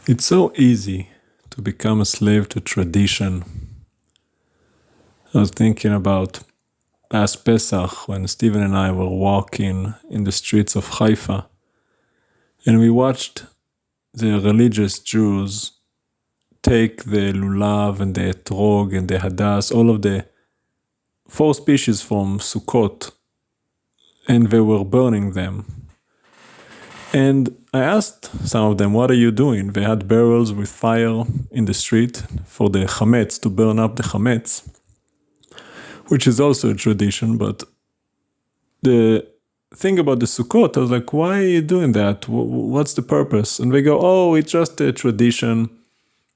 It's so easy to become a slave to tradition. I was thinking about last Pesach when Stephen and I were walking in the streets of Haifa, and we watched the religious Jews take the lulav and the etrog and the hadas, all of the 4 species from Sukkot, and they were burning them. And I asked some of them, what are you doing? They had barrels with fire in the street for the chametz, to burn up the chametz, which is also a tradition. But the thing about the Sukkot, I was like, why are you doing that? What's the purpose? And they go, oh, it's just a tradition,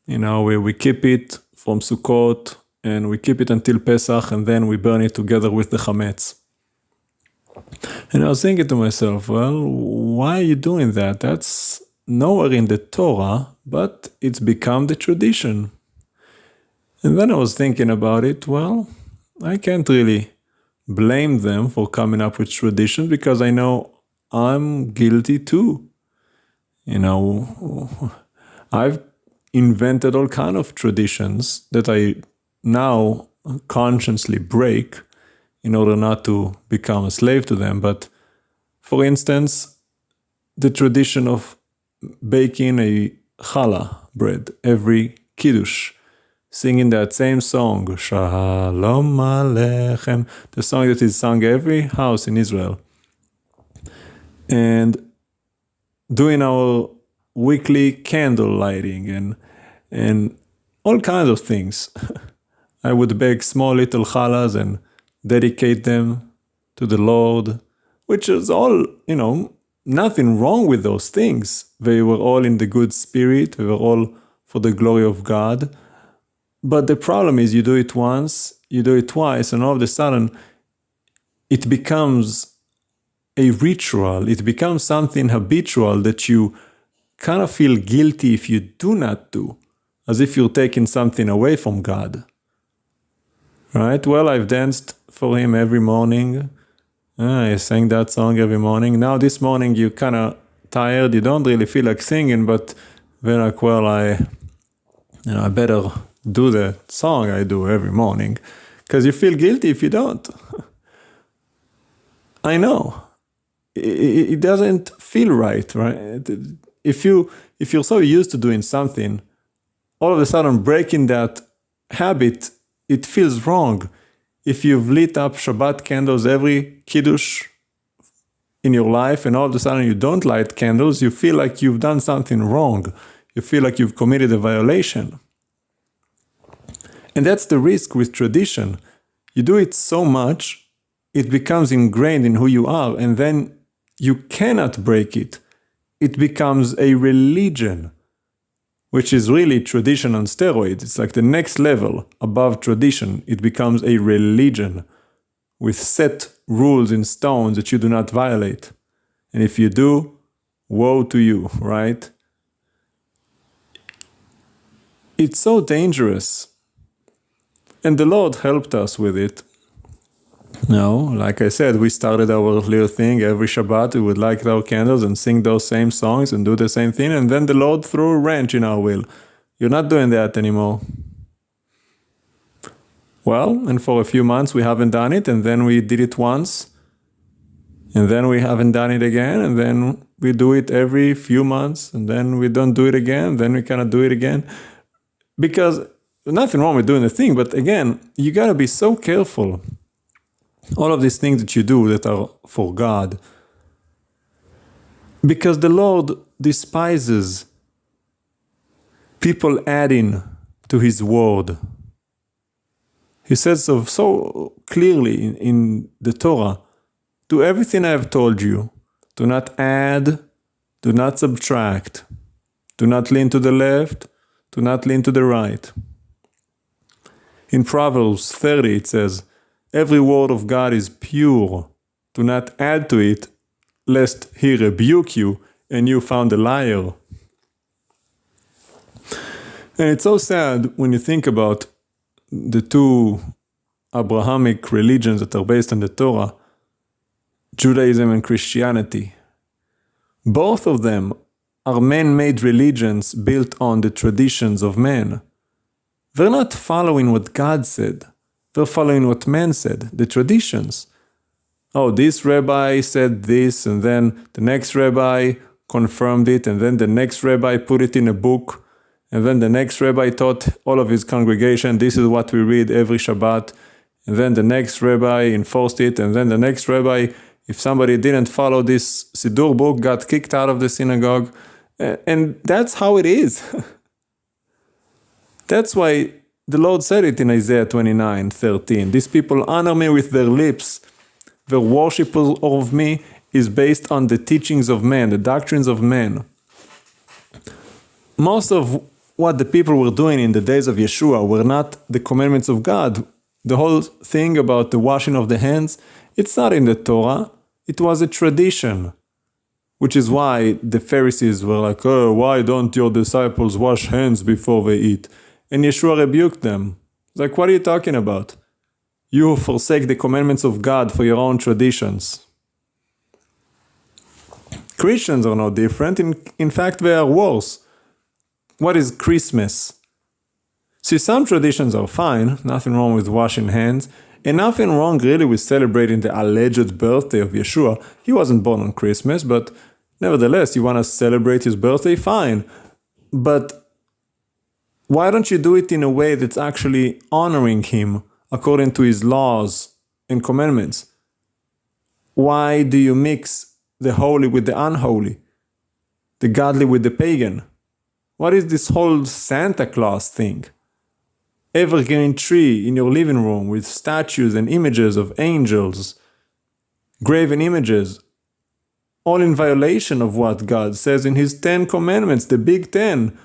where we keep it from Sukkot and we keep it until Pesach and then we burn it together with the chametz. And I was thinking to myself, well, why are you doing that? That's nowhere in the Torah, but it's become the tradition. And then I was thinking about it, well, I can't really blame them for coming up with traditions because I know I'm guilty too. I've invented all kinds of traditions that I now consciously break in order not to become a slave to them. But for instance, the tradition of baking a challah bread every kiddush, singing that same song, Shalom Aleichem, the song that is sung every house in Israel, and doing our weekly candle lighting and all kinds of things. I would bake small little challahs and dedicate them to the Lord, which is all, nothing wrong with those things. They were all in the good spirit. They were all for the glory of God. But the problem is you do it once, you do it twice, and all of a sudden it becomes a ritual. It becomes something habitual that you kind of feel guilty if you do not do, as if you're taking something away from God. Right? Well, I've danced for him every morning. I sang that song every morning. Now this morning you're kind of tired. You don't really feel like singing, but then like, well, I better do the song I do every morning, because you feel guilty if you don't. I know. It doesn't feel right? If you're so used to doing something, all of a sudden breaking that habit, it feels wrong. If you've lit up Shabbat candles every Kiddush in your life and all of a sudden you don't light candles, you feel like you've done something wrong. You feel like you've committed a violation. And that's the risk with tradition. You do it so much, it becomes ingrained in who you are, and then you cannot break it. It becomes a religion, which is really tradition on steroids. It's like the next level above tradition. It becomes a religion with set rules in stone that you do not violate. And if you do, woe to you, right? It's so dangerous. And the Lord helped us with it. Like I said, we started our little thing every Shabbat. We would light our candles and sing those same songs and do the same thing. And then the Lord threw a wrench in our wheel. You're not doing that anymore. Well, and for a few months we haven't done it. And then we did it once. And then we haven't done it again. And then we do it every few months. And then we don't do it again. Then we kind of do it again. Because there's nothing wrong with doing the thing. But again, you got to be so careful. All of these things that you do that are for God. Because the Lord despises people adding to His word. He says so clearly in the Torah, do everything I have told you. Do not add, do not subtract. Do not lean to the left, do not lean to the right. In Proverbs 30 it says, every word of God is pure. Do not add to it, lest He rebuke you and you found a liar. And it's so sad when you think about the two Abrahamic religions that are based on the Torah, Judaism and Christianity. Both of them are man-made religions built on the traditions of man. They're not following what God said. They're following what man said, the traditions. Oh, this rabbi said this, and then the next rabbi confirmed it, and then the next rabbi put it in a book, and then the next rabbi taught all of his congregation, this is what we read every Shabbat, and then the next rabbi enforced it, and then the next rabbi, if somebody didn't follow this Siddur book, got kicked out of the synagogue, and that's how it is. That's why the Lord said it in Isaiah 29:13. These people honor me with their lips. Their worship of me is based on the teachings of men, the doctrines of men. Most of what the people were doing in the days of Yeshua were not the commandments of God. The whole thing about the washing of the hands, it's not in the Torah. It was a tradition. Which is why the Pharisees were like, oh, why don't your disciples wash hands before they eat? And Yeshua rebuked them. Like, what are you talking about? You forsake the commandments of God for your own traditions. Christians are no different. In fact, they are worse. What is Christmas? See, some traditions are fine, nothing wrong with washing hands, and nothing wrong really with celebrating the alleged birthday of Yeshua. He wasn't born on Christmas, but nevertheless, you want to celebrate his birthday, fine. But why don't you do it in a way that's actually honoring him according to his laws and commandments? Why do you mix the holy with the unholy, the godly with the pagan? What is this whole Santa Claus thing? Evergreen tree in your living room with statues and images of angels, graven images, all in violation of what God says in his 10 commandments, the big 10.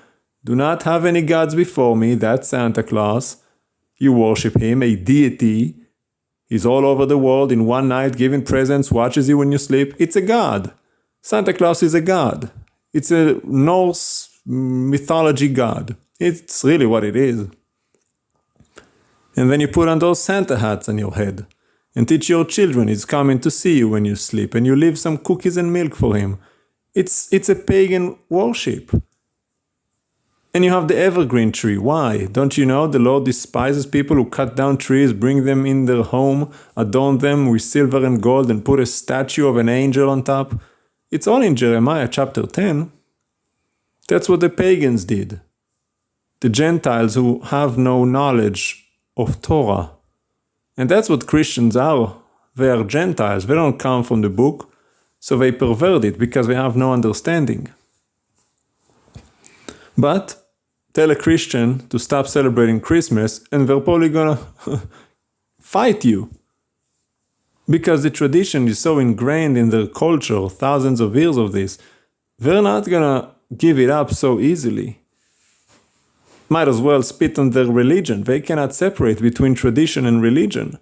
Do not have any gods before me, that's Santa Claus. You worship him, a deity. He's all over the world in one night, giving presents, watches you when you sleep. It's a god. Santa Claus is a god. It's a Norse mythology god. It's really what it is. And then you put on those Santa hats on your head and teach your children he's coming to see you when you sleep, and you leave some cookies and milk for him. It's a pagan worship. And you have the evergreen tree. Why? Don't you know the Lord despises people who cut down trees, bring them in their home, adorn them with silver and gold, and put a statue of an angel on top? It's all in Jeremiah chapter 10. That's what the pagans did. The Gentiles who have no knowledge of Torah. And that's what Christians are. They are Gentiles. They don't come from the book, so they pervert it because they have no understanding. But tell a Christian to stop celebrating Christmas and they're probably gonna fight you. Because the tradition is so ingrained in their culture, thousands of years of this, they're not gonna give it up so easily. Might as well spit on their religion. They cannot separate between tradition and religion.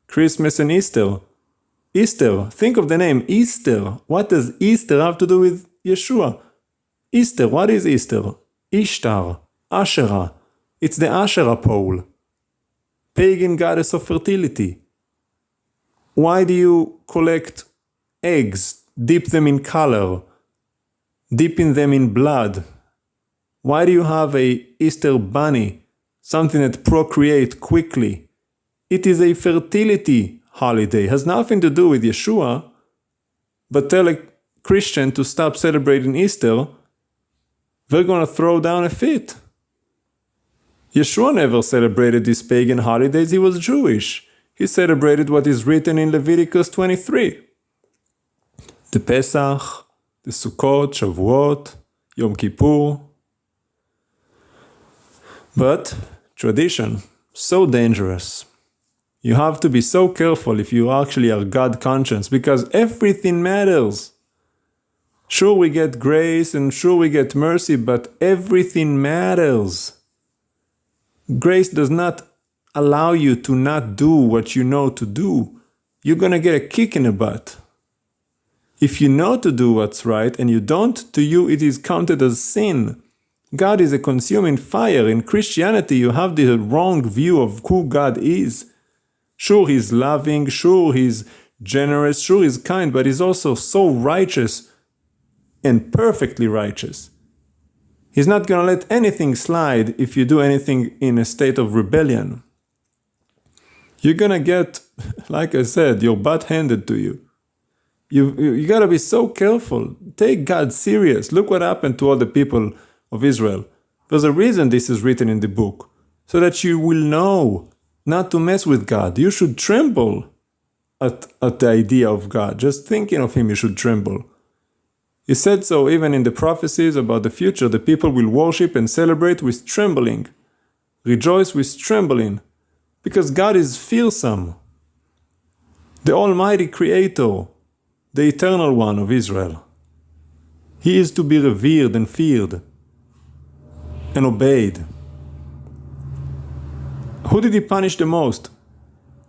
Christmas and Easter. Easter, think of the name Easter. What does Easter have to do with Yeshua? Easter, what is Easter? Ishtar, Asherah. It's the Asherah pole. Pagan goddess of fertility. Why do you collect eggs, dip them in color, dipping them in blood? Why do you have a Easter bunny, something that procreates quickly? It is a fertility holiday. It has nothing to do with Yeshua. But tell a Christian to stop celebrating Easter, they're going to throw down a fit. Yeshua never celebrated these pagan holidays. He was Jewish. He celebrated what is written in Leviticus 23. The Pesach, the Sukkot, Shavuot, Yom Kippur. But tradition, so dangerous. You have to be so careful if you actually are God conscious, because everything matters. Sure, we get grace and sure we get mercy, but everything matters. Grace does not allow you to not do what you know to do. You're gonna get a kick in the butt. If you know to do what's right and you don't, to you it is counted as sin. God is a consuming fire. In Christianity, you have the wrong view of who God is. Sure, he's loving, sure, he's generous, sure, he's kind, but he's also so righteous and perfectly righteous. He's not going to let anything slide if you do anything in a state of rebellion. You're going to get, like I said, your butt handed to you. You got to be so careful. Take God serious. Look what happened to all the people of Israel. There's a reason this is written in the book, so that you will know not to mess with God. You should tremble at the idea of God. Just thinking of Him, you should tremble. He said so even in the prophecies about the future. The people will worship and celebrate with trembling, rejoice with trembling, because God is fearsome. The Almighty Creator, the Eternal One of Israel. He is to be revered and feared and obeyed. Who did He punish the most?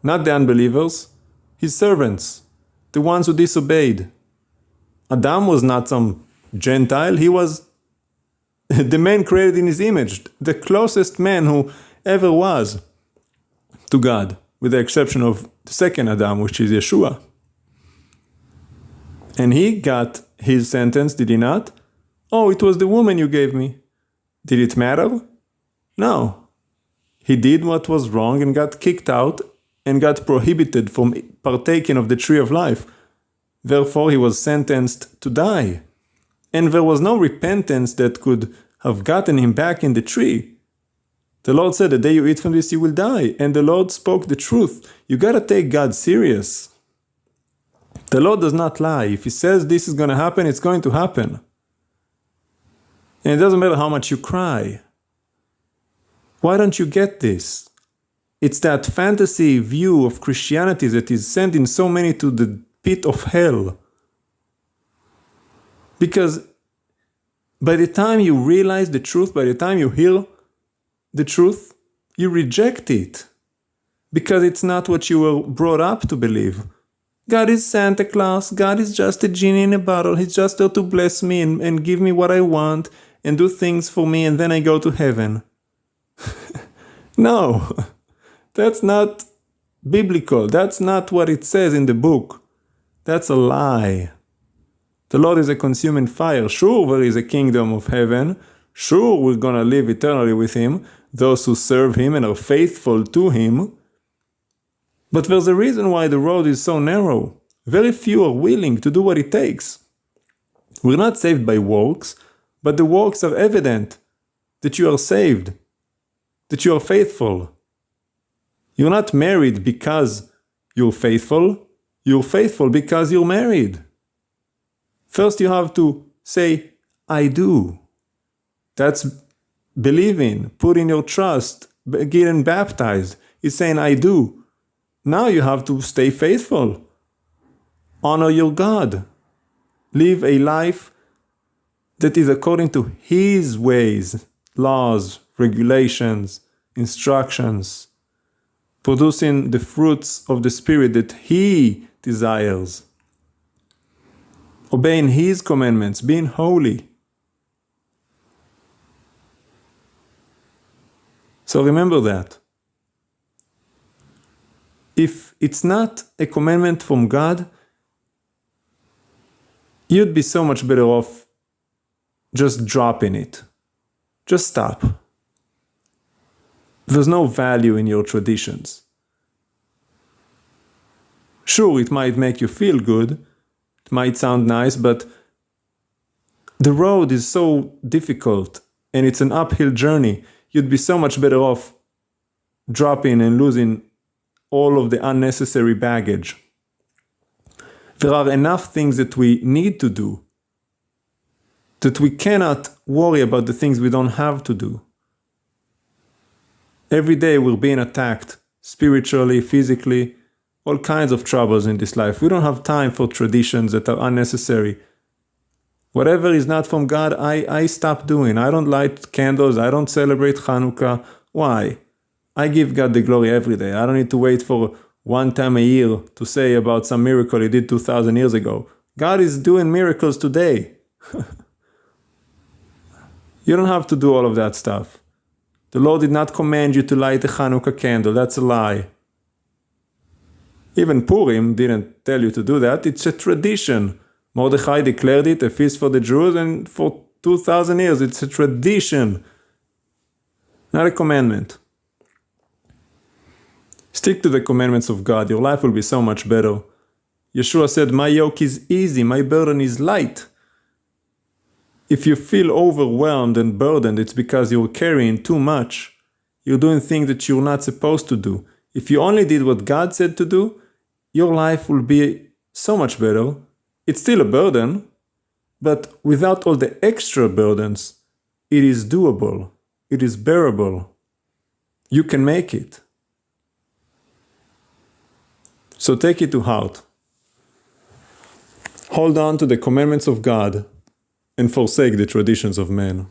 Not the unbelievers, His servants, the ones who disobeyed. Adam was not some Gentile, he was the man created in His image, the closest man who ever was to God, with the exception of the second Adam, which is Yeshua. And he got his sentence, did he not? Oh, it was the woman you gave me. Did it matter? No. He did what was wrong and got kicked out and got prohibited from partaking of the tree of life. Therefore, he was sentenced to die. And there was no repentance that could have gotten him back in the tree. The Lord said, the day you eat from this, you will die. And the Lord spoke the truth. You got to take God serious. The Lord does not lie. If He says this is going to happen, it's going to happen. And it doesn't matter how much you cry. Why don't you get this? It's that fantasy view of Christianity that is sending so many to the pit of hell. Because by the time you realize the truth, by the time you hear the truth, you reject it. Because it's not what you were brought up to believe. God is Santa Claus. God is just a genie in a bottle. He's just there to bless me and give me what I want and do things for me, and then I go to heaven. No, that's not biblical. That's not what it says in the book. That's a lie. The Lord is a consuming fire. Sure, there is a kingdom of heaven. Sure, we're going to live eternally with Him, those who serve Him and are faithful to Him. But there's a reason why the road is so narrow. Very few are willing to do what it takes. We're not saved by works, but the works are evident that you are saved, that you are faithful. You're not married because you're faithful. You're faithful because you're married. First you have to say, I do. That's believing, putting your trust, getting baptized. It's saying, I do. Now you have to stay faithful. Honor your God. Live a life that is according to His ways, laws, regulations, instructions, producing the fruits of the Spirit that He desires. Obeying His commandments, being holy. So remember that. If it's not a commandment from God, you'd be so much better off just dropping it. Just stop. There's no value in your traditions. Sure, it might make you feel good, it might sound nice, but the road is so difficult and it's an uphill journey. You'd be so much better off dropping and losing all of the unnecessary baggage. There are enough things that we need to do, that we cannot worry about the things we don't have to do. Every day we're being attacked, spiritually, physically, all kinds of troubles in this life. We don't have time for traditions that are unnecessary. Whatever is not from God, I stop doing. I don't light candles, I don't celebrate Hanukkah. Why? I give God the glory every day. I don't need to wait for one time a year to say about some miracle He did 2,000 years ago. God is doing miracles today. You don't have to do all of that stuff. The Lord did not command you to light a Hanukkah candle. That's a lie. Even Purim didn't tell you to do that. It's a tradition Mordechai declared it a feast for the Jews, and for 2,000 years it's a tradition, not a commandment. Stick to the commandments of God. Your life will be so much better. Yeshua said, my yoke is easy, my burden is light. If you feel overwhelmed and burdened, it's because you're carrying too much. You're doing things that you're not supposed to do. If you only did what God said to do, your life will be so much better. It's still a burden, but without all the extra burdens, it is doable. It is bearable. You can make it. So take it to heart. Hold on to the commandments of God and forsake the traditions of men.